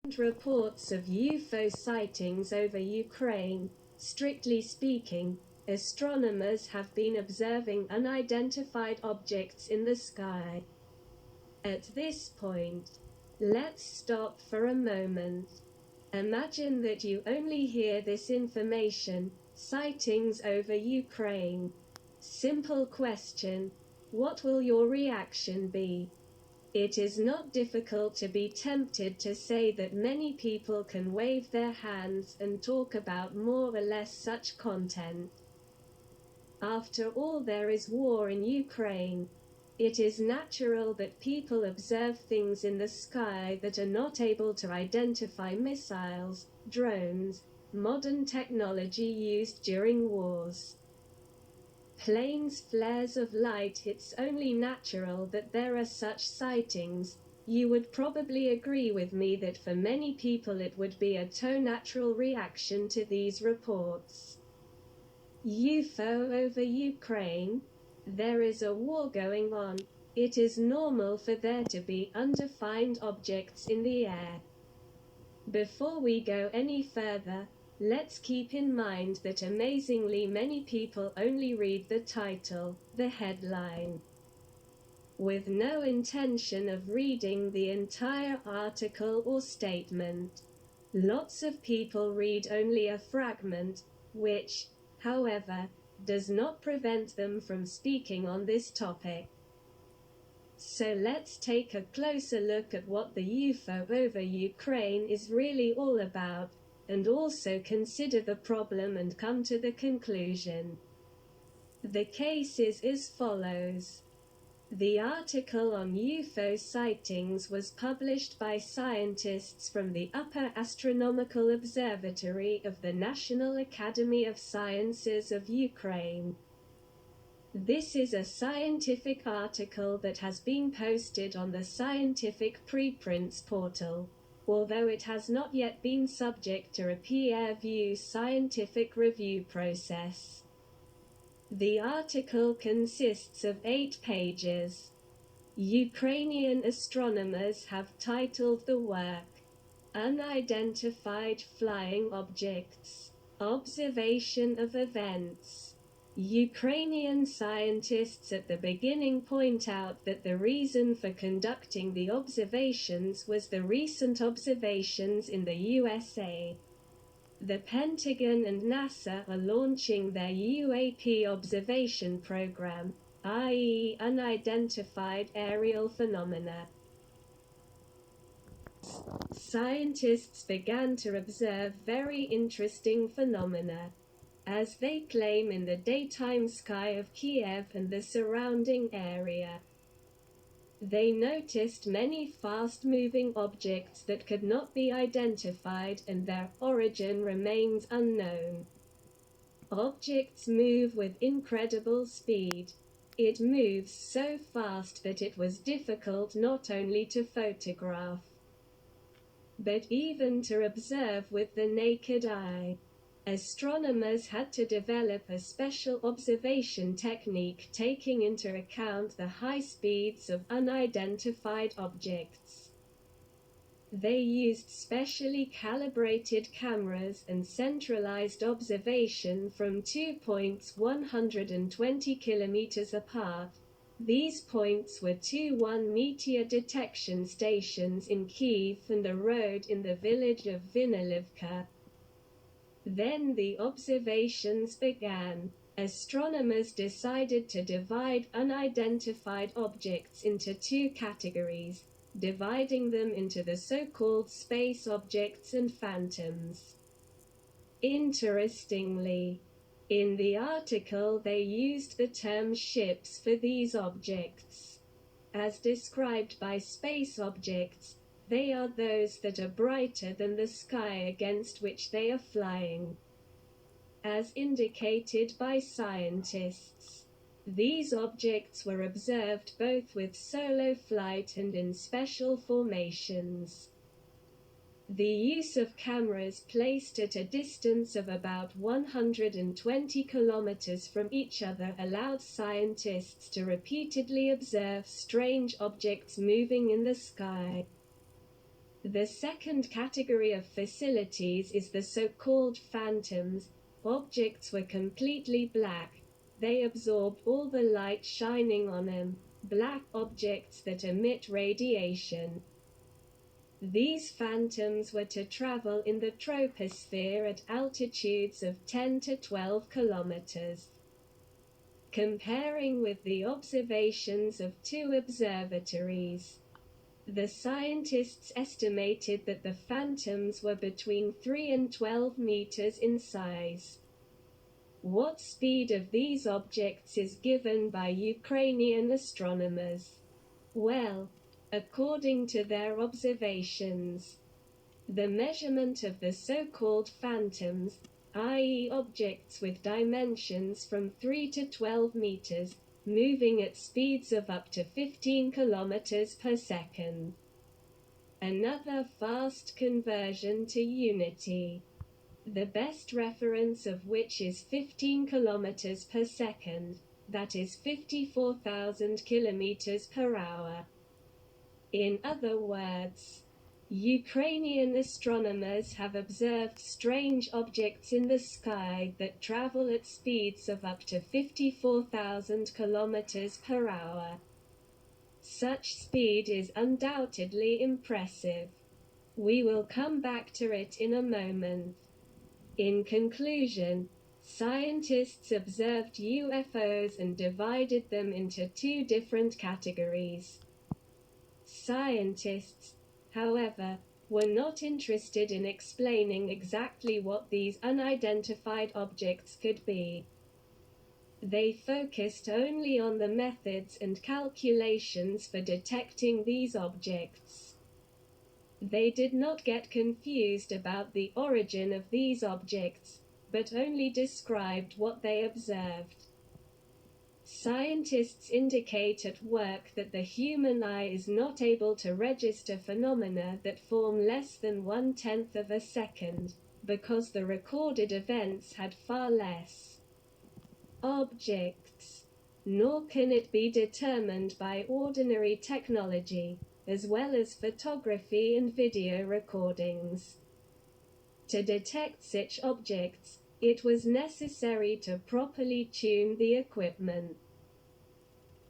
Reports of UFO sightings over Ukraine. Strictly speaking, astronomers have been observing unidentified objects in the sky. At this point, let's stop for a moment. Imagine that you only hear this information, sightings over Ukraine. Simple question, what will your reaction be? It is not difficult to be tempted to say that many people can wave their hands and talk about more or less such content. After all, there is war in Ukraine. It is natural that people observe things in the sky that are not able to identify: missiles, drones, modern technology used during wars. Planes, flares of light. It's only natural that there are such sightings. You would probably agree with me that for many people it would be a natural reaction to these reports. UFO over Ukraine? There is a war going on. It is normal for there to be undefined objects in the air. Before we go any further, let's keep in mind that amazingly many people only read the title, the headline, with no intention of reading the entire article or statement. Lots of people read only a fragment, which, however, does not prevent them from speaking on this topic. So let's take a closer look at what the UFO over Ukraine is really all about, and also consider the problem and come to the conclusion. The case is as follows. The article on UFO sightings was published by scientists from the Upper Astronomical Observatory of the National Academy of Sciences of Ukraine. This is a scientific article that has been posted on the scientific preprints portal, although it has not yet been subject to a peer-review scientific review process. The article consists of 8 pages. Ukrainian astronomers have titled the work, "Unidentified Flying Objects, Observation of Events." Ukrainian scientists at the beginning point out that the reason for conducting the observations was the recent observations in the USA. The Pentagon and NASA are launching their UAP observation program, i.e., Unidentified Aerial Phenomena. Scientists began to observe very interesting phenomena, as they claim, in the daytime sky of Kiev and the surrounding area. They noticed many fast-moving objects that could not be identified, and their origin remains unknown. Objects move with incredible speed. It moves so fast that it was difficult not only to photograph, but even to observe with the naked eye. Astronomers had to develop a special observation technique taking into account the high speeds of unidentified objects. They used specially calibrated cameras and centralized observation from 2 points 120 kilometers apart. These points were 2 meteor detection stations in Kiev and a road in the village of Vinilivka. Then the observations began. Astronomers decided to divide unidentified objects into 2 categories, dividing them into the so-called space objects and phantoms. Interestingly, in the article they used the term ships for these objects. As described by space objects, they are those that are brighter than the sky against which they are flying. As indicated by scientists, these objects were observed both with solo flight and in special formations. The use of cameras placed at a distance of about 120 kilometers from each other allowed scientists to repeatedly observe strange objects moving in the sky. The second category of facilities is the so-called phantoms. Objects were completely black. They absorbed all the light shining on them, black objects that emit radiation. These phantoms were to travel in the troposphere at altitudes of 10 to 12 kilometers. Comparing with the observations of two observatories, the scientists estimated that the phantoms were between 3 and 12 meters in size. What speed of these objects is given by Ukrainian astronomers? Well, according to their observations, the measurement of the so-called phantoms, i.e. objects with dimensions from 3 to 12 meters, moving at speeds of up to 15 kilometers per second. Another fast conversion to unity, the best reference of which is 15 kilometers per second, that is 54,000 kilometers per hour. In other words, Ukrainian astronomers have observed strange objects in the sky that travel at speeds of up to 54,000 kilometers per hour. Such speed is undoubtedly impressive. We will come back to it in a moment. In conclusion, scientists observed UFOs and divided them into two different categories. Scientists, however, were not interested in explaining exactly what these unidentified objects could be. They focused only on the methods and calculations for detecting these objects. They did not get confused about the origin of these objects, but only described what they observed. Scientists indicate at work that the human eye is not able to register phenomena that form less than 1/10 of a second, because the recorded events had far less objects. Nor can it be determined by ordinary technology, as well as photography and video recordings. To detect such objects, it was necessary to properly tune the equipment,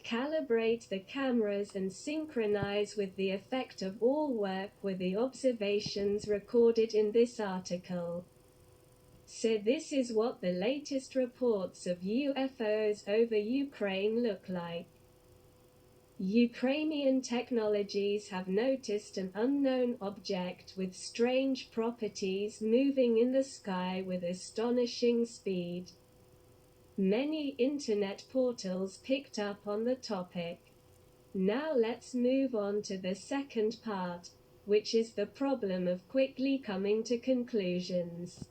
calibrate the cameras and synchronize with the effect of all work with the observations recorded in this article. So this is what the latest reports of UFOs over Ukraine look like. Ukrainian technologies have noticed an unknown object with strange properties moving in the sky with astonishing speed. Many internet portals picked up on the topic. Now let's move on to the second part, which is the problem of quickly coming to conclusions.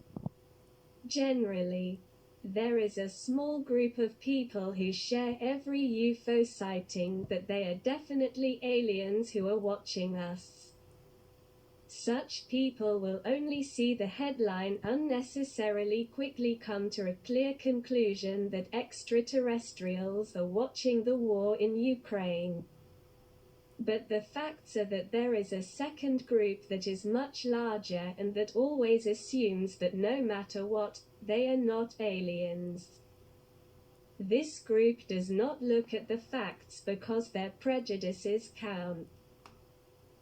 Generally, there is a small group of people who share every UFO sighting that they are definitely aliens who are watching us. Such people will only see the headline unnecessarily quickly come to a clear conclusion that extraterrestrials are watching the war in Ukraine. But the facts are that there is a second group that is much larger and that always assumes that no matter what, they are not aliens. This group does not look at the facts because their prejudices count.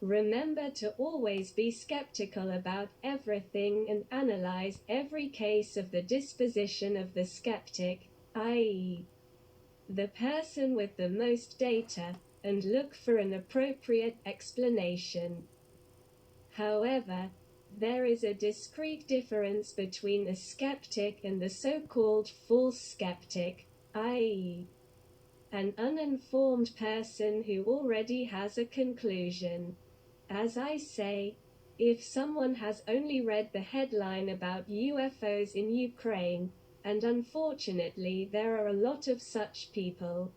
Remember to always be skeptical about everything and analyze every case of the disposition of the skeptic, i.e., the person with the most data, and look for an appropriate explanation. However, there is a discrete difference between a skeptic and the so-called false skeptic, i.e., an uninformed person who already has a conclusion. As I say, if someone has only read the headline about UFOs in Ukraine, and unfortunately there are a lot of such people,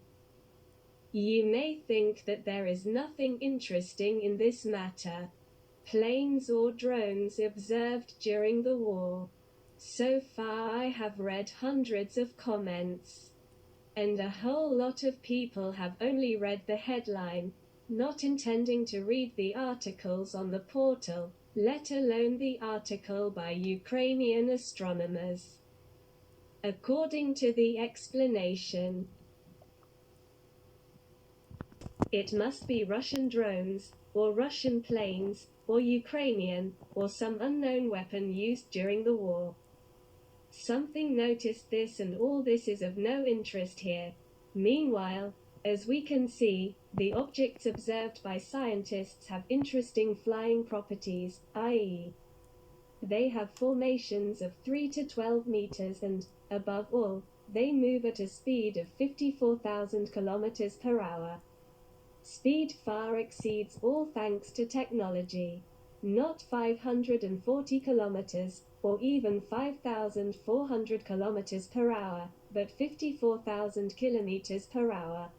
you may think that there is nothing interesting in this matter. Planes or drones observed during the war. So far I have read hundreds of comments, and a whole lot of people have only read the headline, not intending to read the articles on the portal, let alone the article by Ukrainian astronomers. According to the explanation, it must be Russian drones, or Russian planes, or Ukrainian, or some unknown weapon used during the war. Something noticed this, and all this is of no interest here. Meanwhile, as we can see, the objects observed by scientists have interesting flying properties, i.e., they have formations of 3 to 12 meters and, above all, they move at a speed of 54,000 kilometers per hour. Speed far exceeds all thanks to technology. Not 540 kilometers, or even 5,400 kilometers per hour, but 54,000 kilometers per hour.